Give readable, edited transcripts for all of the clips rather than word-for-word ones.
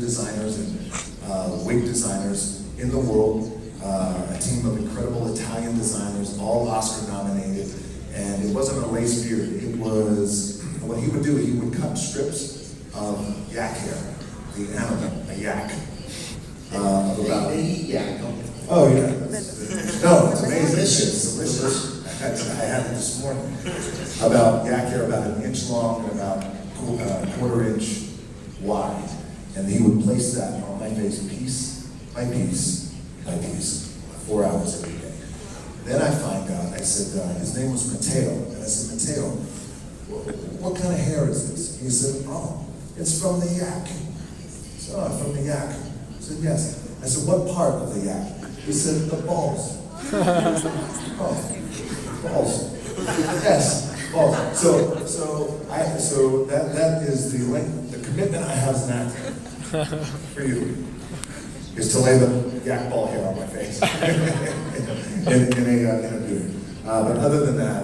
designers and wig designers in the world. A team of incredible Italian designers, all Oscar nominated. And it wasn't a lace beard. It was, what he would do, he would cut strips of yak hair, the animal, a yak. About yak. Oh yeah. No, it's amazing. It's delicious. I had it this morning. About yak hair, about an inch long and about quarter inch wide. And he would place that on my face piece by piece by piece, 4 hours every day. Then I find out, I said, his name was Matteo. And I said, Matteo, what kind of hair is this? He said, oh, it's from the yak. I said, oh, from the yak. I said, yes. I said, what part of the yak? He said, the balls. Oh, balls. Yes, balls. So that is the link, the commitment I have as an actor for you is to lay the yak ball hair on my face in a beard. But other than that,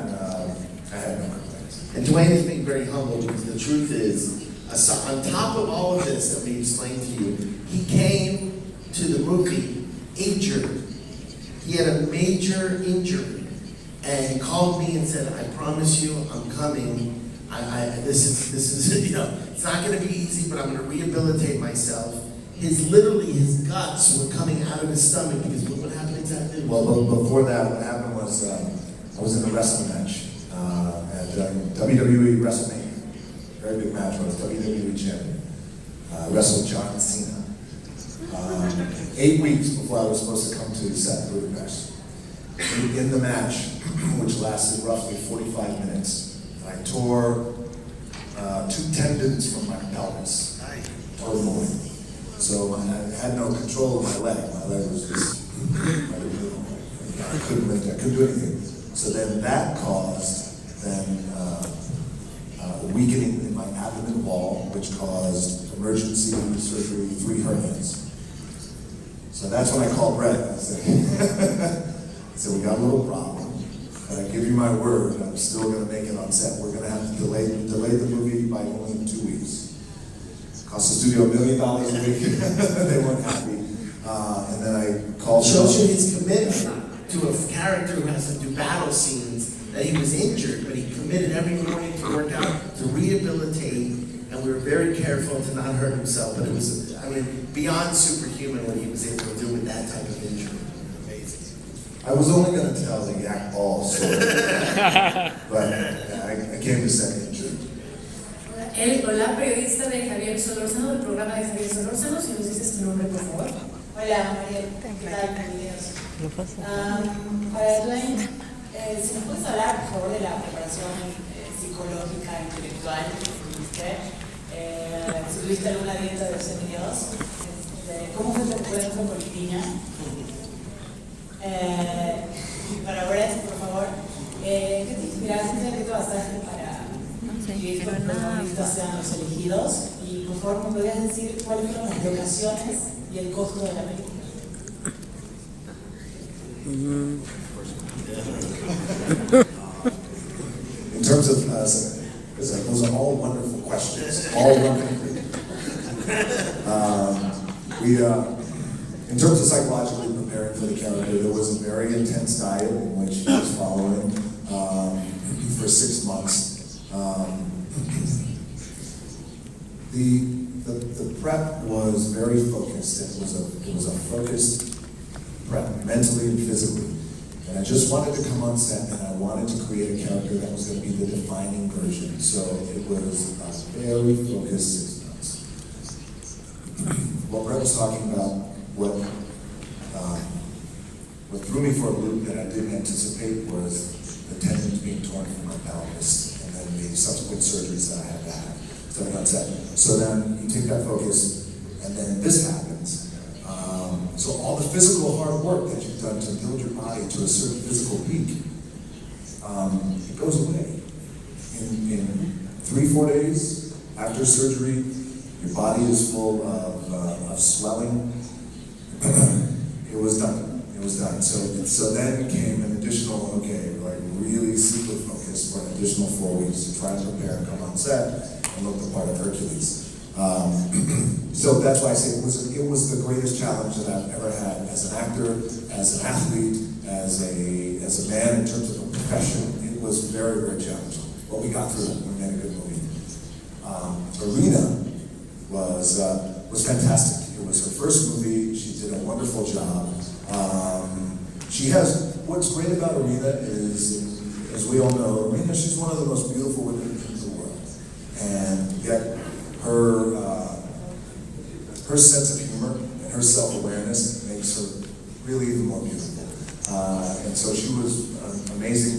I had no complaints. And Dwayne is being very humble because the truth is, on top of all of this that we explained to you, he came to the movie injured. He had a major injury, and he called me and said, "I promise you, I'm coming. This is you know, it's not going to be easy, but I'm going to rehabilitate myself." His guts were coming out of his stomach because what happened exactly? Well, before that, what happened was I was in a wrestling match at WWE WrestleMania. Very big match. I was WWE champion. Wrestled John Cena. 8 weeks before I was supposed to come to the set of Budapest. In the match, which lasted roughly 45 minutes, I tore 2 tendons from my pelvis. Tore more. So I had no control of my leg. My leg was just, I couldn't do anything. So then that caused a weakening in my abdomen wall, which caused emergency surgery, 3 hernias. So that's when I called Brett. I said, we got a little problem, but I give you my word, I'm still going to make it on set. We're going to have to delay the movie by only 2 weeks. Cost the studio $1 million a week. They weren't happy. And then I called. Shows you his commitment to a character who has to do battle scenes, that he was injured, but he committed every morning to work out, to rehabilitate, and we were very careful to not hurt himself. But it was, I mean, beyond superhuman what he was able to do with that type of injury. Amazing. I was only going to tell the yak ball story, but I came to set injured. Hola, periodista de Javier Solórzano, del programa de Javier Solórzano, si nos dices tu nombre, por favor. Hola, Mariel, ¿qué tal? Bienvenidos. Para Dwayne, si nos puedes hablar, por favor, de la preparación psicológica, intelectual que tuviste. Si tuviste alguna dieta de los unidos, ¿cómo fue tu encuentro con Lina? Para Brett, por favor, ¿qué te inspiraste, qué te basaste para que estos protagonistas sean los elegidos? Y por favor, ¿me podrías decir cuáles fueron las locaciones y el costo de la película? In terms of, those are all wonderful questions, all wonderful. In terms of psychologically preparing for the character, there was a very intense diet in which he was following for 6 months. The prep was very focused. It was a focused prep, mentally and physically. And I just wanted to come on set and I wanted to create a character that was going to be the defining version. So it was a very focused 6 months. What Brett was talking about, what threw me for a loop that I didn't anticipate was the tendons being torn from my pelvis and then the subsequent surgeries that I had to have. So then you take that focus, and then this happens. So all the physical hard work that you've done to build your body to a certain physical peak, it goes away. In 3-4 days after surgery, your body is full of swelling. It was done. It was done. So then came an additional, like really super focused for an additional 4 weeks to try to prepare and come on set and look the part of Hercules. So that's why I say it was the greatest challenge that I've ever had as an actor, as an athlete, as a man in terms of a profession. It was very, very challenging. But we got through it. We made a good movie. Arena was fantastic. It was her first movie. She did a wonderful job. What's great about Arena is, as we all know, Arena, she's one of the most beautiful women in the world. And yet her sense of humor and her self-awareness makes her really even more beautiful. And so she was amazing.